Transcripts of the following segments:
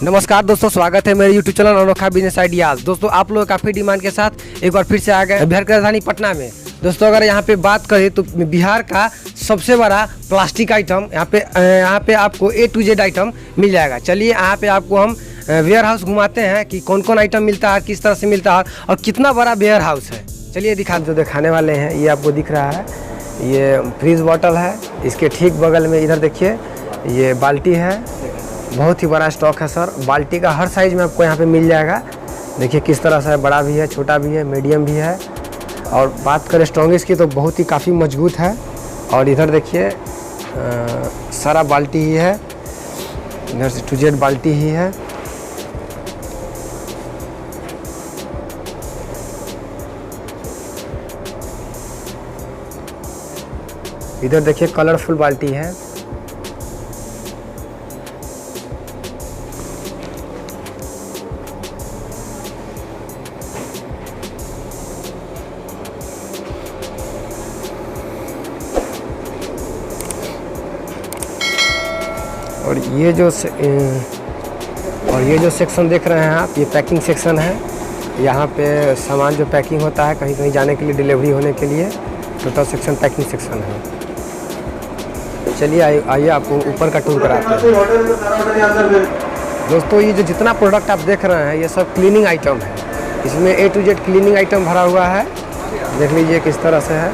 नमस्कार दोस्तों, स्वागत है मेरे यूट्यूब चैनल अनोखा बिजनेस आइडियाज। दोस्तों आप लोग काफ़ी डिमांड के साथ एक बार फिर से आ गए बिहार की राजधानी पटना में। दोस्तों अगर यहाँ पे बात करें तो बिहार का सबसे बड़ा प्लास्टिक आइटम यहाँ पे आपको A to Z आइटम मिल जाएगा। चलिए यहाँ पे आपको हम वेयर हाउस घुमाते हैं कि कौन कौन आइटम मिलता है, किस तरह से मिलता है और कितना बड़ा वेयर हाउस है। चलिए दिखाने वाले हैं। ये आपको दिख रहा है, ये फ्रीज बॉटल है। इसके ठीक बगल में इधर देखिए ये बाल्टी है। बहुत ही बड़ा स्टॉक है सर। बाल्टी का हर साइज़ में आपको यहाँ पे मिल जाएगा। देखिए किस तरह से है, बड़ा भी है, छोटा भी है, मीडियम भी है। और बात करें स्ट्रॉन्गेस्ट की तो बहुत ही काफ़ी मजबूत है। और इधर देखिए सारा बाल्टी ही है, इधर से टू जेड बाल्टी ही है। इधर देखिए कलरफुल बाल्टी है। और ये जो सेक्शन देख रहे हैं आप, ये पैकिंग सेक्शन है। यहाँ पे सामान जो पैकिंग होता है कहीं कहीं जाने के लिए, डिलीवरी होने के लिए, टोटल सेक्शन पैकिंग सेक्शन है। चलिए आइए आपको ऊपर का टूर कराते हैं। दोस्तों ये जो जितना प्रोडक्ट आप देख रहे हैं ये सब क्लीनिंग आइटम है। इसमें A to Z cleaning item भरा हुआ है। देख लीजिए किस तरह से है।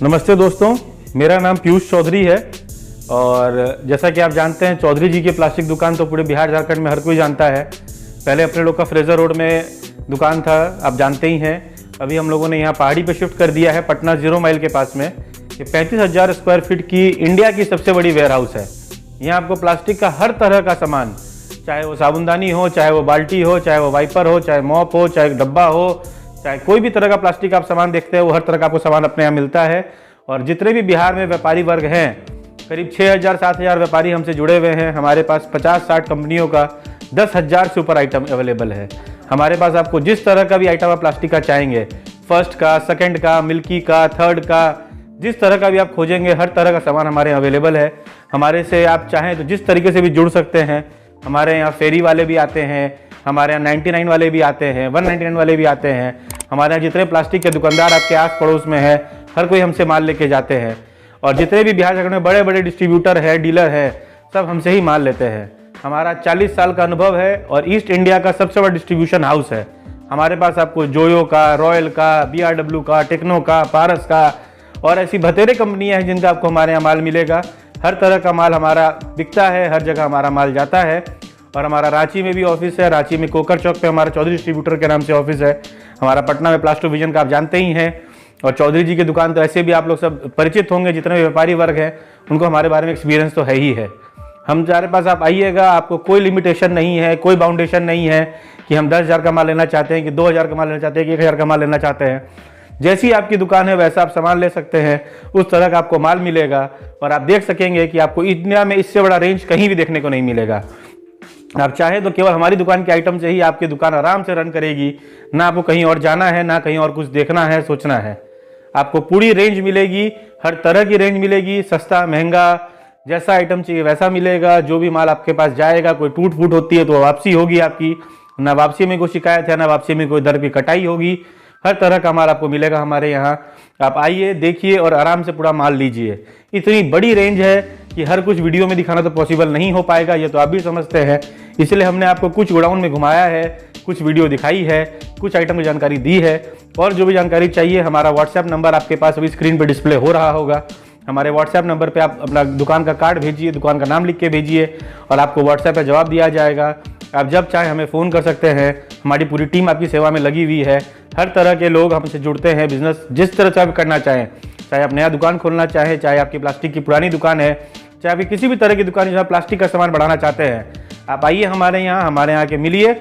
नमस्ते दोस्तों, मेरा नाम पीयूष चौधरी है। और जैसा कि आप जानते हैं, चौधरी जी की प्लास्टिक दुकान तो पूरे बिहार झारखंड में हर कोई जानता है। पहले अपने लोग का फ्रेजर रोड में दुकान था, आप जानते ही हैं। अभी हम लोगों ने यहाँ पहाड़ी पे शिफ्ट कर दिया है, पटना 0 माइल के पास में। ये 35,000 स्क्वायर फीट की इंडिया की सबसे बड़ी वेयर हाउस है। यहाँ आपको प्लास्टिक का हर तरह का सामान, चाहे वो साबुनदानी हो, चाहे वो बाल्टी हो, चाहे वो वाइपर हो, चाहे मॉप हो, चाहे डब्बा हो, चाहे कोई भी तरह का प्लास्टिक आप सामान देखते हैं, वो हर तरह का आपको सामान अपने यहाँ मिलता है। और जितने भी बिहार में व्यापारी वर्ग हैं, करीब 6,000-7,000 व्यापारी हमसे जुड़े हुए हैं। हमारे पास 50-60 कंपनियों का 10,000 से ऊपर आइटम अवेलेबल है। हमारे पास आपको जिस तरह का भी आइटम आप प्लास्टिक का चाहेंगे, फर्स्ट का, सेकंड का, मिल्की का, थर्ड का, जिस तरह का भी आप खोजेंगे, हर तरह का सामान हमारे यहाँ अवेलेबल है। हमारे से आप चाहें तो जिस तरीके से भी जुड़ सकते हैं। हमारे यहाँ फेरी वाले भी आते हैं, हमारे यहाँ 99 वाले भी आते हैं, 199 वाले भी आते हैं। हमारे यहाँ जितने प्लास्टिक के दुकानदार आपके आस पड़ोस में है, हर कोई हमसे माल लेके जाते हैं। और जितने भी बिहार झारखंड में बड़े बड़े डिस्ट्रीब्यूटर है, डीलर है, सब हमसे ही माल लेते हैं। हमारा 40 साल का अनुभव है और ईस्ट इंडिया का सबसे बड़ा डिस्ट्रीब्यूशन हाउस है। हमारे पास आपको जोयो का, रॉयल का, BRW का, टेक्नो का, पारस का और ऐसी बतेरे कंपनियाँ हैं जिनका आपको हमारे यहाँ माल मिलेगा। हर तरह का माल हमारा बिकता है, हर जगह हमारा माल जाता है। और हमारा रांची में भी ऑफिस है। रांची में कोकर चौक पे हमारा चौधरी डिस्ट्रीब्यूटर के नाम से ऑफिस है। हमारा पटना में प्लास्टो विजन का आप जानते ही हैं। और चौधरी जी की दुकान तो ऐसे भी आप लोग सब परिचित होंगे, जितने भी व्यापारी वर्ग हैं उनको हमारे बारे में एक्सपीरियंस तो है ही है। हमारे पास आप आइएगा, आपको कोई लिमिटेशन नहीं है, कोई बाउंडेशन नहीं है कि हम 10,000 का माल लेना चाहते हैं, कि 2,000 का माल लेना चाहते हैं, कि 1,000 का माल लेना चाहते हैं। जैसी आपकी दुकान है वैसा आप सामान ले सकते हैं, उस तरह का आपको माल मिलेगा। और आप देख सकेंगे कि आपको इंडिया में इससे बड़ा रेंज कहीं भी देखने को नहीं मिलेगा। आप चाहे तो केवल हमारी दुकान के आइटम से ही आपकी दुकान आराम से रन करेगी। ना आपको कहीं और जाना है, ना कहीं और कुछ देखना है, सोचना है। आपको पूरी रेंज मिलेगी, हर तरह की रेंज मिलेगी, सस्ता महंगा, जैसा आइटम चाहिए वैसा मिलेगा। जो भी माल आपके पास जाएगा, कोई टूट फूट होती है तो वापसी होगी आपकी, ना वापसी में कोई शिकायत है, ना वापसी में कोई दर की कटाई होगी। हर तरह का माल आपको मिलेगा हमारे यहाँ। आप आइए, देखिए और आराम से पूरा माल लीजिए। इतनी बड़ी रेंज है कि हर कुछ वीडियो में दिखाना तो पॉसिबल नहीं हो पाएगा, ये तो आप भी समझते हैं। इसलिए हमने आपको कुछ गोडाउन में घुमाया है, कुछ वीडियो दिखाई है, कुछ आइटम की जानकारी दी है। और जो भी जानकारी चाहिए, हमारा व्हाट्सएप नंबर आपके पास अभी स्क्रीन पर डिस्प्ले हो रहा होगा। हमारे व्हाट्सएप नंबर पे आप अपना दुकान का कार्ड भेजिए, दुकान का नाम लिख के भेजिए और आपको व्हाट्सएप पे जवाब दिया जाएगा। आप जब चाहे हमें फ़ोन कर सकते हैं। हमारी पूरी टीम आपकी सेवा में लगी हुई है। हर तरह के लोग हमसे जुड़ते हैं। बिजनेस जिस तरह से आप करना चाहें, चाहे आप नया दुकान खोलना चाहें, चाहे आपकी प्लास्टिक की पुरानी दुकान है, चाहे आपकी किसी भी तरह की दुकान है जहाँ प्लास्टिक का सामान बढ़ाना चाहते हैं, आप आइए हमारे यहाँ के मिलिए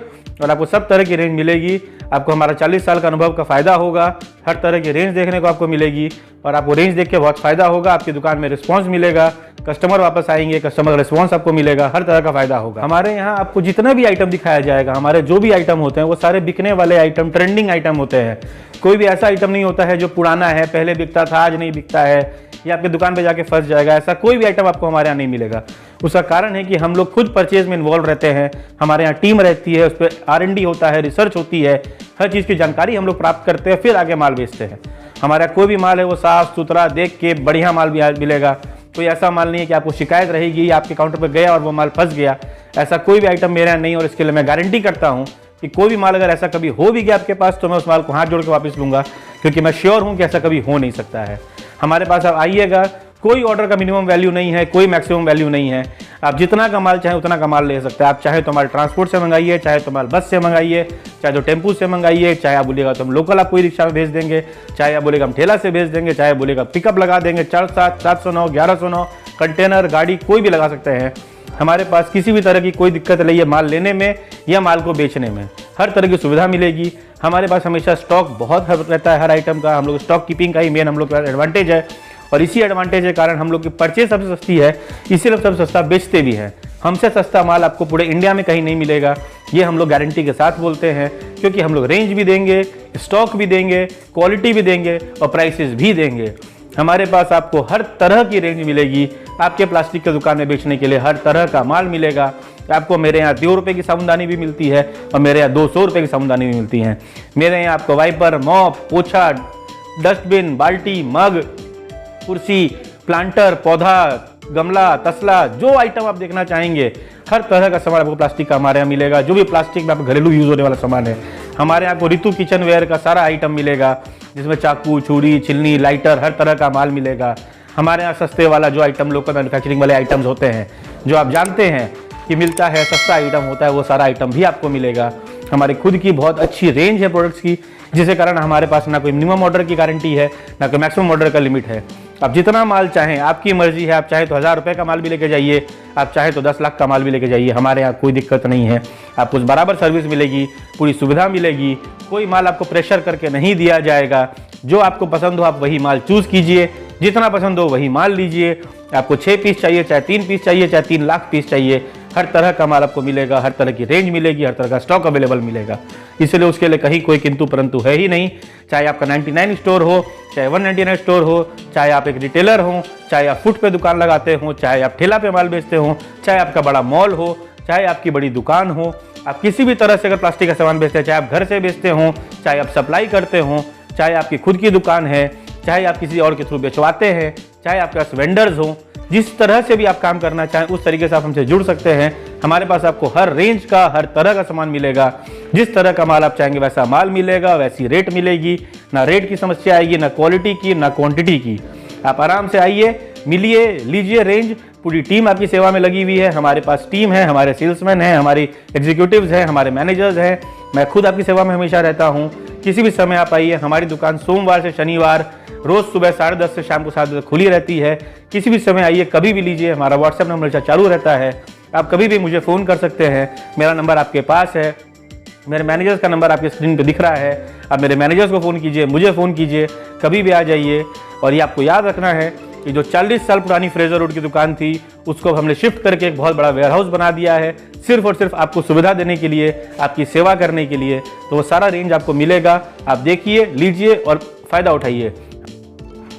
और आपको सब तरह की रेंज मिलेगी। आपको हमारा 40 साल का अनुभव का फ़ायदा होगा। हर तरह की रेंज देखने को आपको मिलेगी और आपको रेंज देख के बहुत फ़ायदा होगा। आपकी दुकान में रिस्पांस मिलेगा, कस्टमर वापस आएंगे, कस्टमर का रिस्पांस आपको मिलेगा, हर तरह का फ़ायदा होगा। हमारे यहाँ आपको जितना भी आइटम दिखाया जाएगा, हमारे जो भी आइटम होते हैं वो सारे बिकने वाले आइटम, ट्रेंडिंग आइटम होते हैं। कोई भी ऐसा आइटम नहीं होता है जो पुराना है, पहले बिकता था आज नहीं बिकता है, या आपकी दुकान पे जाके फंस जाएगा। ऐसा कोई भी आइटम आपको हमारे यहाँ नहीं मिलेगा। उसका कारण है कि हम लोग खुद परचेज में इन्वॉल्व रहते हैं। हमारे यहाँ टीम रहती है, उस पर R&D होता है, रिसर्च होती है, हर चीज़ की जानकारी हम लोग प्राप्त करते हैं, फिर आगे माल बेचते हैं। हमारे यहाँ कोई भी माल है वो साफ़ सुथरा देख के बढ़िया माल भी मिलेगा। कोई ऐसा माल नहीं है कि आपको शिकायत रहेगी या आपके काउंटर पर गया और वो माल फंस गया। ऐसा कोई भी आइटम मेरे यहाँ नहीं। और इसके लिए मैं गारंटी करता हूँ कि कोई भी माल अगर ऐसा कभी हो भी गया आपके पास तो मैं उस माल को हाथ जोड़ के वापस लूँगा, क्योंकि मैं श्योर हूँ कि ऐसा कभी हो नहीं सकता है। हमारे पास आप आइएगा, कोई ऑर्डर का मिनिमम वैल्यू नहीं है, कोई मैक्सिमम वैल्यू नहीं है। आप जितना का माल चाहें उतना का माल ले सकते हैं। आप चाहे तो हमारे ट्रांसपोर्ट से मंगाइए, चाहे तो माल बस से मंगाइए, चाहे तो टेम्पू से मंगाइए, चाहे आप बोलिएगा तो हम लोकल आपको रिक्शा में भेज देंगे, चाहे आप बोलेगा हम ठेला से भेज देंगे, चाहे बोलेगा पिकअप लगा देंगे, 4-7, 709, 1109, कंटेनर गाड़ी कोई भी लगा सकते हैं। हमारे पास किसी भी तरह की कोई दिक्कत नहीं है माल लेने में या माल को बेचने में। हर तरह की सुविधा मिलेगी। हमारे पास हमेशा स्टॉक बहुत रहता है हर आइटम का। हम लोग स्टॉक कीपिंग का ही मेन हम लोग का एडवांटेज है और इसी एडवांटेज के कारण हम लोग की परचेज सबसे सस्ती है, इसीलिए सबसे सस्ता बेचते भी हैं। हमसे सस्ता माल आपको पूरे इंडिया में कहीं नहीं मिलेगा, ये हम लोग गारंटी के साथ बोलते हैं, क्योंकि हम लोग रेंज भी देंगे, स्टॉक भी देंगे, क्वालिटी भी देंगे और प्राइसेस भी देंगे। हमारे पास आपको हर तरह की रेंज मिलेगी। आपके प्लास्टिक की दुकान में बेचने के लिए हर तरह का माल मिलेगा। आपको मेरे यहाँ 2 रुपये की साबुनदानी भी मिलती है और मेरे यहाँ 200 रुपये की साबुनदानी भी मिलती है। मेरे यहाँ आपको वाइपर, मॉप, पोछा, डस्टबिन, बाल्टी, मग, कुर्सी, प्लांटर, पौधा, गमला, तसला, जो आइटम आप देखना चाहेंगे हर तरह का सामान आपको प्लास्टिक का हमारे यहाँ मिलेगा। जो भी प्लास्टिक में आपको घरेलू यूज होने वाला सामान है, हमारे यहाँ आपको ऋतु किचन वेयर का सारा आइटम मिलेगा, जिसमें चाकू, छुरी, छिलनी, लाइटर, हर तरह का माल मिलेगा। हमारे यहाँ सस्ते वाला जो आइटम लोकल मैन्युफैक्चरिंग वाले आइटम्स होते हैं, जो आप जानते हैं कि मिलता है, सस्ता आइटम होता है, वो सारा आइटम भी आपको मिलेगा। हमारी खुद की बहुत अच्छी रेंज है प्रोडक्ट्स की, जिसके कारण हमारे पास ना कोई मिनिमम ऑर्डर की गारंटी है, ना कोई मैक्सिमम ऑर्डर का लिमिट है। आप जितना माल चाहें, आपकी मर्जी है। आप चाहे तो 1000 रुपये का माल भी लेके जाइए, आप चाहे तो 10 लाख का माल भी लेके जाइए, हमारे यहाँ कोई दिक्कत नहीं है। आपको बराबर सर्विस मिलेगी, पूरी सुविधा मिलेगी। कोई माल आपको प्रेशर करके नहीं दिया जाएगा। जो आपको पसंद हो आप वही माल चूज़ कीजिए, जितना पसंद हो वही माल लीजिए। आपको 6 पीस चाहिए, चाहे 3 पीस चाहिए, चाहे 3 लाख पीस चाहिए, हर तरह का माल आपको मिलेगा, हर तरह की रेंज मिलेगी, हर तरह का स्टॉक अवेलेबल मिलेगा। इसलिए उसके लिए कहीं कोई किंतु परंतु है ही नहीं। चाहे आपका 99 स्टोर हो, चाहे 199 स्टोर हो, चाहे आप एक रिटेलर हो, चाहे आप फुट पे दुकान लगाते हो, चाहे आप ठेला पे माल बेचते हो, चाहे आपका बड़ा मॉल हो, चाहे आपकी बड़ी दुकान हो, आप किसी भी तरह से अगर प्लास्टिक का सामान बेचते हैं, चाहे आप घर से बेचते हो, चाहे आप सप्लाई करते हो, चाहे आपकी खुद की दुकान है, चाहे आप किसी और के थ्रू बेचवाते हैं, चाहे आपके पास वेंडर्स हो, जिस तरह से भी आप काम करना चाहें उस तरीके से आप हमसे जुड़ सकते हैं। हमारे पास आपको हर रेंज का, हर तरह का सामान मिलेगा। जिस तरह का माल आप चाहेंगे वैसा माल मिलेगा, वैसी रेट मिलेगी। ना रेट की समस्या आएगी, ना क्वालिटी की, ना क्वांटिटी की। आप आराम से आइए, मिलिए, लीजिए रेंज। पूरी टीम आपकी सेवा में लगी हुई है। हमारे पास टीम है, हमारे सेल्समैन हैं, हमारी एग्जीक्यूटिव्स हैं, हमारे मैनेजर्स हैं। मैं खुद आपकी सेवा में हमेशा रहता हूँ। किसी भी समय आप आइए। हमारी दुकान सोमवार से शनिवार रोज सुबह 10:30 से शाम को 7 बजे खुली रहती है। किसी भी समय आइए, कभी भी लीजिए। हमारा व्हाट्सएप नंबर हमेशा चालू रहता है। आप कभी भी मुझे फ़ोन कर सकते हैं। मेरा नंबर आपके पास है, मेरे मैनेजर्स का नंबर आपके स्क्रीन पे दिख रहा है। आप मेरे मैनेजर्स को फ़ोन कीजिए, मुझे फ़ोन कीजिए, कभी भी आ जाइए। और ये आपको याद रखना है कि जो 40 साल पुरानी फ्रेजर रोड की दुकान थी, उसको हमने शिफ्ट करके एक बहुत बड़ा वेयर हाउस बना दिया है, सिर्फ और सिर्फ आपको सुविधा देने के लिए, आपकी सेवा करने के लिए। तो वो सारा रेंज आपको मिलेगा। आप देखिए, लीजिए और फ़ायदा उठाइए।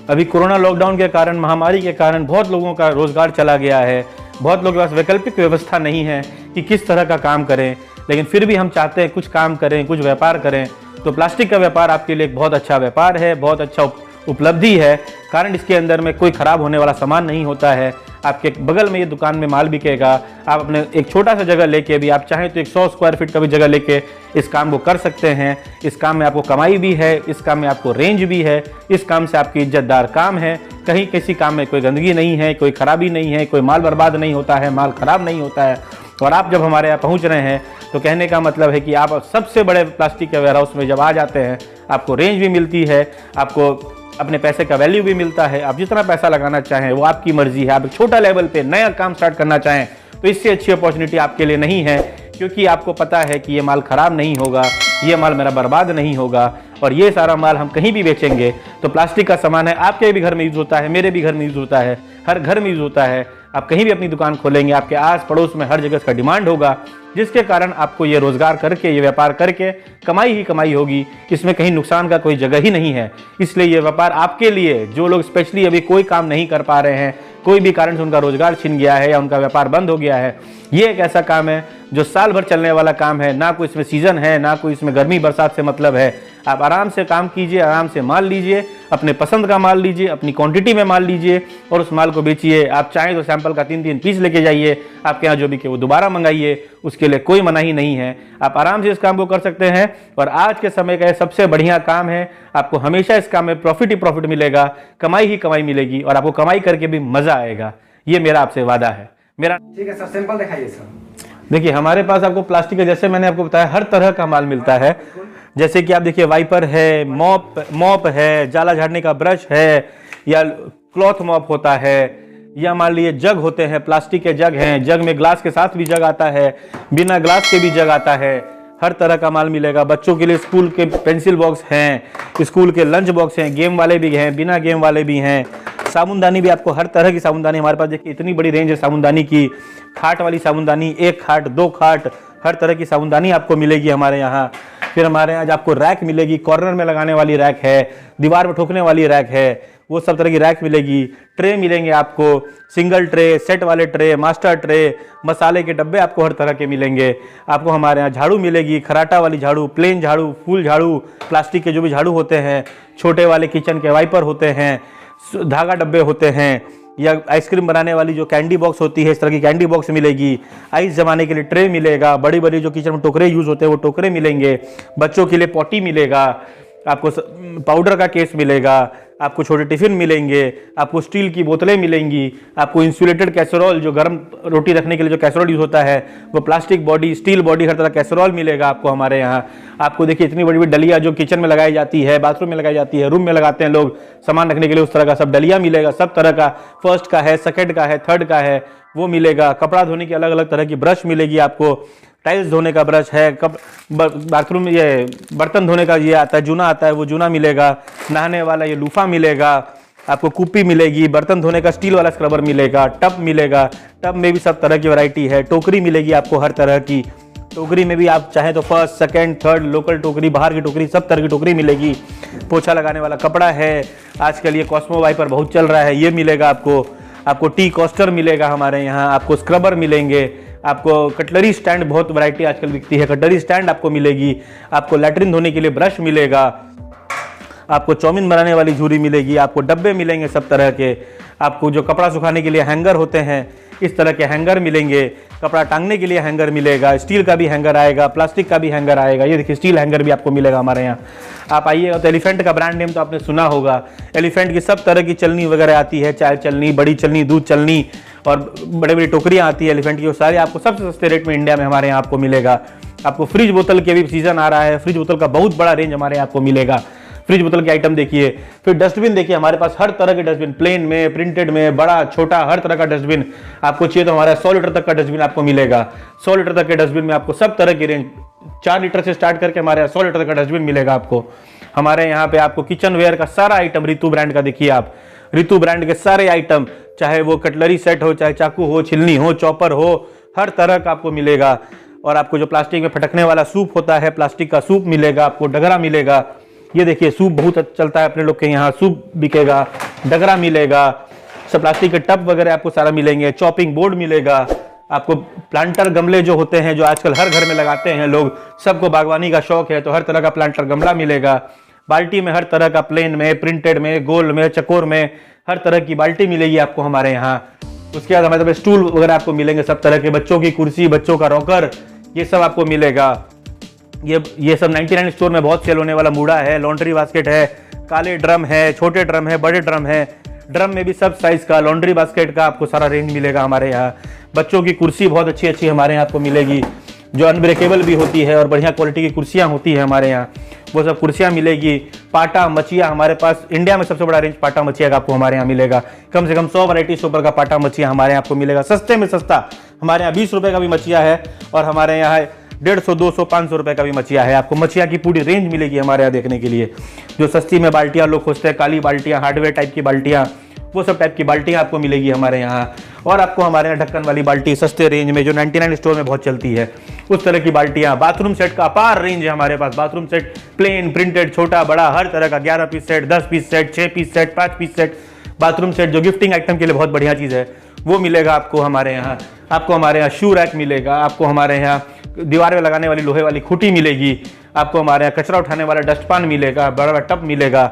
अभी कोरोना लॉकडाउन के कारण, महामारी के कारण बहुत लोगों का रोज़गार चला गया है। बहुत लोगों के पास वैकल्पिक व्यवस्था नहीं है कि किस तरह का काम करें, लेकिन फिर भी हम चाहते हैं कुछ काम करें, कुछ व्यापार करें। तो प्लास्टिक का व्यापार आपके लिए एक बहुत अच्छा व्यापार है, बहुत अच्छा उपलब्धि है। कारण इसके अंदर में कोई ख़राब होने वाला सामान नहीं होता है। आपके बगल में ये दुकान में माल बिकेगा। आप अपने एक छोटा सा जगह लेके भी, आप चाहें तो 100 स्क्वायर फीट का भी जगह लेके इस काम को कर सकते हैं। इस काम में आपको कमाई भी है, इस काम में आपको रेंज भी है, इस काम से आपकी इज्जतदार काम है। कहीं किसी काम में कोई गंदगी नहीं है, कोई खराबी नहीं है, कोई माल बर्बाद नहीं होता है, माल खराब नहीं होता है। और आप जब हमारे यहाँ पहुँच रहे हैं तो कहने का मतलब है कि आप सबसे बड़े प्लास्टिक के वेयर हाउस में जब आ जाते हैं, आपको रेंज भी मिलती है, आपको अपने पैसे का वैल्यू भी मिलता है। आप जितना पैसा लगाना चाहें वो आपकी मर्जी है। आप एक छोटा लेवल पे नया काम स्टार्ट करना चाहें तो इससे अच्छी अपॉर्चुनिटी आपके लिए नहीं है, क्योंकि आपको पता है कि ये माल खराब नहीं होगा, ये माल मेरा बर्बाद नहीं होगा, और ये सारा माल हम कहीं भी बेचेंगे तो प्लास्टिक का सामान है, आपके भी घर में यूज़ होता है, मेरे भी घर में यूज़ होता है, हर घर में यूज़ होता है। आप कहीं भी अपनी दुकान खोलेंगे, आपके आस पड़ोस में हर जगह इसका डिमांड होगा, जिसके कारण आपको ये रोजगार करके, ये व्यापार करके कमाई ही कमाई होगी। इसमें कहीं नुकसान का कोई जगह ही नहीं है। इसलिए ये व्यापार आपके लिए, जो लोग स्पेशली अभी कोई काम नहीं कर पा रहे हैं, कोई भी कारण से उनका रोजगार छिन गया है या उनका व्यापार बंद हो गया है, ये एक ऐसा काम है जो साल भर चलने वाला काम है। ना कोई इसमें सीजन है, ना कोई इसमें गर्मी बरसात से मतलब है। आप आराम से काम कीजिए, आराम से माल लीजिए, अपने पसंद का माल लीजिए, अपनी क्वांटिटी में माल लीजिए और उस माल को बेचिए। आप चाहें तो सैंपल का 3-3 पीस लेके जाइए, आपके यहाँ जो बिके वो दोबारा मंगाइए, उसके लिए कोई मनाही नहीं है। आप आराम से इस काम को कर सकते हैं और आज के समय का ये सबसे बढ़िया काम है। आपको हमेशा इस काम में प्रॉफिट ही प्रॉफिट मिलेगा, कमाई ही कमाई मिलेगी और आपको कमाई करके भी मजा आएगा। ये मेरा आपसे वादा है। मेरा ठीक है सर, सैंपल दिखाइए सर। देखिए, हमारे पास आपको प्लास्टिक का, जैसे मैंने आपको बताया, हर तरह का माल मिलता है। जैसे कि आप देखिए, वाइपर है, मॉप है, जाला झाड़ने का ब्रश है, या क्लॉथ मॉप होता है, या मान लीजिए जग होते हैं, प्लास्टिक के जग हैं। जग में ग्लास के साथ भी जग आता है, बिना ग्लास के भी जग आता है। हर तरह का माल मिलेगा। बच्चों के लिए स्कूल के पेंसिल बॉक्स हैं, स्कूल के लंच बॉक्स हैं, गेम वाले भी हैं, बिना गेम वाले भी हैं। साबुनदानी भी, आपको हर तरह की साबुनदानी हमारे पास, देखिए इतनी बड़ी रेंज है साबुनदानी की। खाट वाली साबुनदानी, 1 खाट, 2 खाट, हर तरह की साबुनदानी आपको मिलेगी हमारे यहाँ। फिर हमारे यहाँ आपको रैक मिलेगी, कॉर्नर में लगाने वाली रैक है, दीवार में ठोकने वाली रैक है, वो सब तरह की रैक मिलेगी। ट्रे मिलेंगे आपको, सिंगल ट्रे, सेट वाले ट्रे, मास्टर ट्रे, मसाले के डब्बे आपको हर तरह के मिलेंगे। आपको हमारे यहाँ झाड़ू मिलेगी, खराटा वाली झाड़ू, प्लेन झाड़ू, फूल झाड़ू, प्लास्टिक के जो भी झाड़ू होते हैं, छोटे वाले किचन के वाइपर होते हैं, धागा डब्बे होते हैं, या आइसक्रीम बनाने वाली जो कैंडी बॉक्स होती है, इस तरह की कैंडी बॉक्स मिलेगी। आइस जमाने के लिए ट्रे मिलेगा, बड़ी बड़ी जो किचन में टोकरे यूज होते हैं वो टोकरे मिलेंगे। बच्चों के लिए पॉटी मिलेगा, आपको पाउडर का केस मिलेगा, आपको छोटे टिफिन मिलेंगे, आपको स्टील की बोतलें मिलेंगी, आपको इंसुलेटेड कैसरोल, जो गर्म रोटी रखने के लिए जो कैसरोल यूज होता है वो प्लास्टिक बॉडी, स्टील बॉडी, हर तरह कैसरोल मिलेगा आपको हमारे यहाँ। आपको देखिए इतनी बड़ी बड़ी डलिया जो किचन में लगाई जाती है, बाथरूम में लगाई जाती है, रूम में लगाते हैं लोग सामान रखने के लिए, उस तरह का सब डलिया मिलेगा। सब तरह का, फर्स्ट का है, सेकेंड का है, थर्ड का है, वो मिलेगा। कपड़ा धोने की अलग अलग तरह की ब्रश मिलेगी आपको। टाइल्स धोने का ब्रश है, बाथरूम में ये बर्तन धोने का ये आता है, जूना आता है, वो जूना मिलेगा। नहाने वाला ये लूफा मिलेगा, आपको कुप्पी मिलेगी, बर्तन धोने का स्टील वाला स्क्रबर मिलेगा, टब मिलेगा। टब में भी सब तरह की वैरायटी है। टोकरी मिलेगी आपको हर तरह की। टोकरी में भी आप चाहें तो फर्स्ट, सेकंड, थर्ड, लोकल टोकरी, बाहर की टोकरी, सब तरह की टोकरी मिलेगी। पोछा लगाने वाला कपड़ा है, आजकल ये कॉस्मो वाइपर बहुत चल रहा है, ये मिलेगा आपको। आपको टी कोस्टर मिलेगा हमारे यहाँ, आपको स्क्रबर मिलेंगे, आपको कटलरी स्टैंड, बहुत वैरायटी आजकल बिकती है, कटलरी स्टैंड आपको मिलेगी। आपको लैट्रिन धोने के लिए ब्रश मिलेगा, आपको चाउमीन बनाने वाली झूरी मिलेगी, आपको डब्बे मिलेंगे सब तरह के। आपको जो कपड़ा सुखाने के लिए हैंगर होते हैं, इस तरह के हैंगर मिलेंगे। कपड़ा टांगने के लिए हैंगर मिलेगा, स्टील का भी हैंगर आएगा, प्लास्टिक का भी हैंगर आएगा। ये देखिए स्टील हैंगर भी आपको मिलेगा हमारे यहाँ। आप आइए, तो एलिफेंट का ब्रांड नेम तो आपने सुना होगा। एलिफेंट की सब तरह की चलनी वगैरह आती है, चाय चलनी, बड़ी चलनी, दूध चलनी, और बड़ी बड़ी टोकरियाँ आती है एलिफेंट की, वो सारी आपको सबसे सस्ते रेट में इंडिया में हमारे यहाँ आपको मिलेगा। आपको फ्रिज बोतल के भी सीजन आ रहा है, फ्रिज बोतल का बहुत बड़ा रेंज हमारे यहाँ आपको मिलेगा। फ्रिज बोतल के आइटम देखिए। फिर डस्टबिन देखिए, हमारे पास हर तरह के डस्टबिन, प्लेन में, प्रिंटेड में, बड़ा छोटा, हर तरह का डस्टबिन आपको चाहिए तो हमारा 100 लीटर तक का डस्टबिन आपको मिलेगा। 100 लीटर तक के डस्टबिन में आपको सब तरह की रेंज, 4 लीटर से स्टार्ट करके हमारे यहाँ 100 लीटर तक का डस्टबिन मिलेगा आपको। हमारे यहाँ पे आपको किचन वेयर का सारा आइटम, ऋतु ब्रांड का देखिए आप, ऋतु ब्रांड के सारे आइटम, चाहे वो कटलरी सेट हो, चाहे चाकू हो, छिलनी हो, चॉपर हो, हर तरह का आपको मिलेगा। और आपको जो प्लास्टिक में फटकने वाला सूप होता है, प्लास्टिक का सूप मिलेगा आपको, डगरा मिलेगा। ये देखिए सूप बहुत चलता है अपने लोग के यहाँ, सूप बिकेगा, डगरा मिलेगा, सब प्लास्टिक के टब वगैरह आपको सारा मिलेंगे। चॉपिंग बोर्ड मिलेगा आपको। प्लांटर गमले जो होते हैं, जो आजकल हर घर में लगाते हैं लोग, सबको बागवानी का शौक है तो हर तरह का प्लांटर गमला मिलेगा। बाल्टी में हर तरह का, प्लेन में, प्रिंटेड में, गोल में, चकोर में, हर तरह की बाल्टी मिलेगी आपको हमारे यहाँ। उसके बाद हमारे स्टूल वगैरह आपको मिलेंगे, सब तरह के, बच्चों की कुर्सी, बच्चों का रॉकर, ये सब आपको मिलेगा। ये सब 99 स्टोर में बहुत सेल होने वाला मूड़ा है, लॉन्ड्री बास्केट है, काले ड्रम है, छोटे ड्रम है, बड़े ड्रम है। ड्रम में भी सब साइज का, लॉन्ड्री बास्केट का आपको सारा रेंज मिलेगा हमारे यहाँ। बच्चों की कुर्सी बहुत अच्छी अच्छी हमारे यहाँ आपको मिलेगी। जो अनब्रेकेबल भी होती है और बढ़िया क्वालिटी की कुर्सियाँ होती है हमारे यहाँ, वो सब कुर्सियाँ मिलेगी। पाटा मछिया हमारे पास इंडिया में सबसे बड़ा रेंज पाटा मछिया का आपको हमारे यहाँ मिलेगा। कम से कम 100 वैरायटी से ऊपर का पाटा मछिया हमारे यहाँ आपको मिलेगा। सस्ते में सस्ता हमारे यहाँ 20 रुपये का भी मछिया है और हमारे यहाँ 150, 200, 500 रुपये का भी मछिया है। आपको मछिया की पूरी रेंज मिलेगी हमारे यहाँ देखने के लिए। जो सस्ती में बाल्टियाँ लोग खोजते हैं, काली बाल्टियाँ, हार्डवेयर टाइप की बाल्टियाँ, वो सब टाइप की बाल्टियाँ आपको मिलेगी हमारे यहाँ। और आपको हमारे यहाँ ढक्कन वाली बाल्टी सस्ते रेंज में जो 99 स्टोर में बहुत चलती है, उस तरह की बाल्टियाँ। बाथरूम सेट का अपार रेंज है हमारे पास। बाथरूम सेट प्लेन, प्रिंटेड, छोटा बड़ा हर तरह का, 11 piece set, 10 piece set, 6 piece set, 5 piece set bathroom set, जो गिफ्टिंग आइटम के लिए बहुत बढ़िया चीज़ है, वो मिलेगा आपको हमारे यहाँ। आपको हमारे यहाँ शू रैक मिलेगा, आपको हमारे यहाँ दीवार में लगाने वाली लोहे वाली खूंटी मिलेगी, आपको हमारे यहाँ कचरा उठाने वाला डस्टपान मिलेगा, बड़ा बड़ा टब मिलेगा।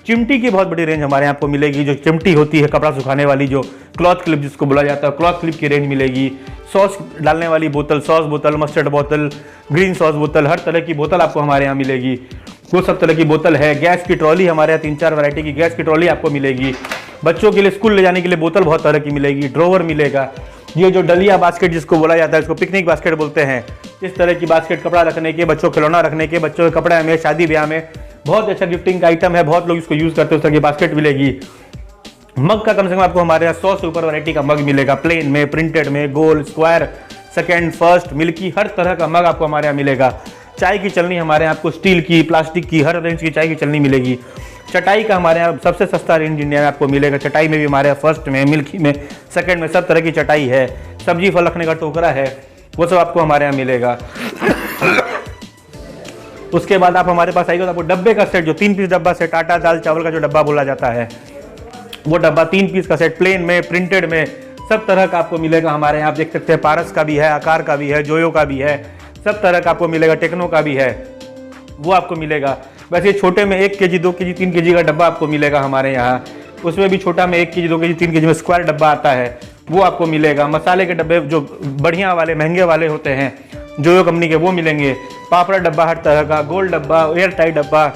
चिमटी की बहुत बड़ी रेंज हमारे यहाँ आपको मिलेगी। जो चिमटी होती है कपड़ा सुखाने वाली, जो क्लॉथ क्लिप जिसको बोला जाता है, क्लॉथ क्लिप की रेंज मिलेगी। सॉस डालने वाली बोतल, सॉस बोतल, मस्टर्ड बोतल, ग्रीन सॉस बोतल, हर तरह की बोतल आपको हमारे यहाँ मिलेगी। वो सब तरह की बोतल है। गैस की ट्रॉली हमारे यहाँ 3-4 वैरायटी की गैस की ट्रॉली आपको मिलेगी। बच्चों के लिए स्कूल ले जाने के लिए बोतल बहुत तरह की मिलेगी। ड्रोवर मिलेगा। ये जो डलिया बास्केट जिसको बोला जाता है, इसको पिकनिक बास्केट बोलते हैं। इस तरह की बास्केट कपड़ा रखने के, बच्चों खिलौना रखने के, बच्चों के कपड़े में, शादी ब्याह में बहुत अच्छा गिफ्टिंग का आइटम है। बहुत लोग इसको यूज करते हैं। उस तरह की बास्केट मिलेगी। मग का कम से कम आपको हमारे यहाँ 100 से ऊपर वैरायटी का मग मिलेगा। प्लेन में, प्रिंटेड में, गोल, स्क्वायर, सेकेंड, फर्स्ट, मिल्की, हर तरह का मग आपको हमारे यहाँ मिलेगा। चाय की चलनी हमारे यहाँ आपको स्टील की, प्लास्टिक की, हर रेंज की चाय की चलनी मिलेगी। चटाई का हमारे यहाँ सबसे सस्ता रेंज इंडिया में आपको मिलेगा। चटाई में भी हमारे यहाँ फर्स्ट में, मिल्की में, सेकंड में सब तरह की चटाई है। सब्जी फल रखने का टोकरा है, वो सब आपको हमारे यहाँ मिलेगा। उसके बाद आप हमारे पास आइएगा तो आपको डब्बे का सेट, जो 3 पीस डब्बा सेट, आटा दाल चावल का जो डब्बा बोला जाता है, वो डब्बा 3 पीस का सेट, प्लेन में, प्रिंटेड में, सब तरह का आपको मिलेगा हमारे यहाँ। आप देख सकते हैं पारस का भी है, आकार का भी है, जोयो का भी है, सब तरह का आपको मिलेगा। टेक्नो का भी है, वो आपको मिलेगा। वैसे छोटे में 1 केजी, 2 केजी, 3 केजी का डब्बा आपको मिलेगा हमारे यहाँ। उसमें भी छोटा में 1 केजी, 2 केजी, 3 केजी में स्क्वायर डब्बा आता है, वो आपको मिलेगा। मसाले के डब्बे जो बढ़िया वाले महंगे वाले होते हैं, जोयो कंपनी के, वो मिलेंगे। पापड़ डब्बा हर तरह का, गोल डब्बा, एयर टाइट डब्बा,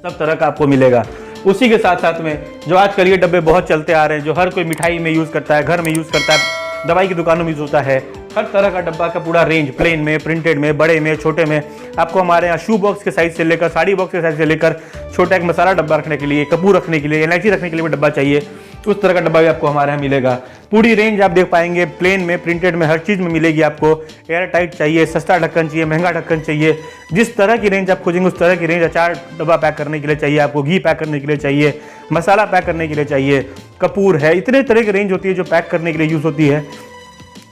सब तरह का आपको मिलेगा। उसी के साथ साथ में जो आजकल ये डब्बे बहुत चलते आ रहे हैं, जो हर कोई मिठाई में यूज़ करता है, घर में यूज़ करता है, दवाई की दुकानों में यूज़ होता है, हर तरह का डब्बा का पूरा रेंज, प्लेन में, प्रिंटेड में, बड़े में, छोटे में, आपको हमारे यहाँ शू बॉक्स के साइज से लेकर, साड़ी बॉक्स के साइज से लेकर, छोटा एक मसाला डब्बा रखने के लिए, कपूर रखने के लिए, इलायची रखने के लिए भी डब्बा चाहिए, उस तरह का डब्बा भी आपको हमारे यहाँ मिलेगा। पूरी रेंज आप देख पाएंगे। प्लेन में, प्रिंटेड में, हर चीज़ में मिलेगी आपको। एयर टाइट चाहिए, सस्ता ढक्कन चाहिए, महंगा ढक्कन चाहिए, जिस तरह की रेंज आप खोजेंगे उस तरह की रेंज। अचार डब्बा पैक करने के लिए चाहिए आपको, घी पैक करने के लिए चाहिए, मसाला पैक करने के लिए चाहिए, कपूर है, इतने तरह की रेंज होती है जो पैक करने के लिए यूज़ होती है।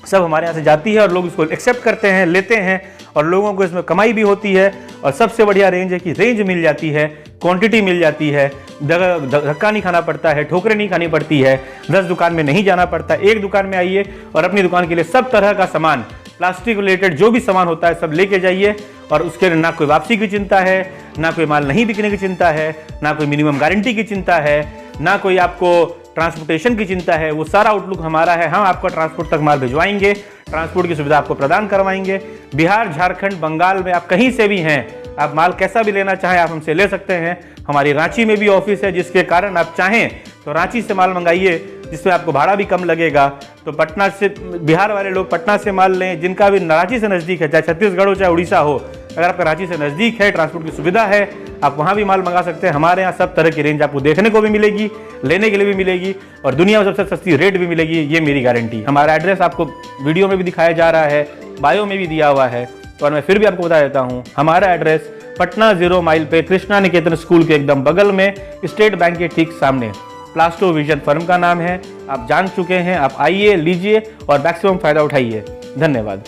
सब हमारे यहाँ से जाती है और लोग इसको एक्सेप्ट करते हैं, लेते हैं, और लोगों को इसमें कमाई भी होती है। और सबसे बढ़िया रेंज है कि रेंज मिल जाती है, क्वांटिटी मिल जाती है, धक्का नहीं खाना पड़ता है, ठोकरें नहीं खानी पड़ती है, 10 दुकान में नहीं जाना पड़ता। एक दुकान में आइए और अपनी दुकान के लिए सब तरह का सामान, प्लास्टिक रिलेटेड जो भी सामान होता है सब लेके जाइए। और उसके ना कोई वापसी की चिंता है, ना कोई माल नहीं बिकने की चिंता है, ना कोई मिनिमम गारंटी की चिंता है, ना कोई आपको ट्रांसपोर्टेशन की चिंता है। वो सारा आउटलुक हमारा है। हम आपको ट्रांसपोर्ट तक माल भिजवाएंगे, ट्रांसपोर्ट की सुविधा आपको प्रदान करवाएंगे। बिहार, झारखंड, बंगाल में आप कहीं से भी हैं, आप माल कैसा भी लेना चाहें आप हमसे ले सकते हैं। हमारी रांची में भी ऑफिस है, जिसके कारण आप चाहें तो रांची से माल मंगाइए, जिसमें आपको भाड़ा भी कम लगेगा। तो पटना से, बिहार वाले लोग पटना से माल लें, जिनका भी रांची से नज़दीक है, चाहे छत्तीसगढ़ हो चाहे उड़ीसा हो, अगर आपका रांची से नज़दीक है, ट्रांसपोर्ट की सुविधा है, आप वहाँ भी माल मंगा सकते हैं। हमारे यहाँ सब तरह की रेंज आपको देखने को भी मिलेगी, लेने के लिए भी मिलेगी, और दुनिया में सबसे सस्ती रेट भी मिलेगी, ये मेरी गारंटी। हमारा एड्रेस आपको वीडियो में भी दिखाया जा रहा है, बायो में भी दिया हुआ है, और मैं फिर भी आपको बता देता हूँ। हमारा एड्रेस पटना 0 माइल पे कृष्णा निकेतन स्कूल के एकदम बगल में, स्टेट बैंक के ठीक सामने, प्लास्टो विजन फर्म का नाम है। आप जान चुके हैं, आप आइए, लीजिए और मैक्सिमम फायदा उठाइए। धन्यवाद।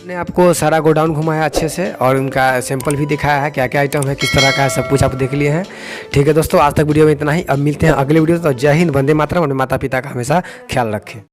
ने आपको सारा गोडाउन घुमाया अच्छे से, और उनका सैंपल भी दिखाया है, क्या क्या आइटम है, किस तरह का है, सब कुछ आप देख लिए हैं। ठीक है दोस्तों, आज तक वीडियो में इतना ही। अब मिलते हैं अगले वीडियो। तो जय हिंद, वंदे मातरम, और माता पिता का हमेशा ख्याल रखें।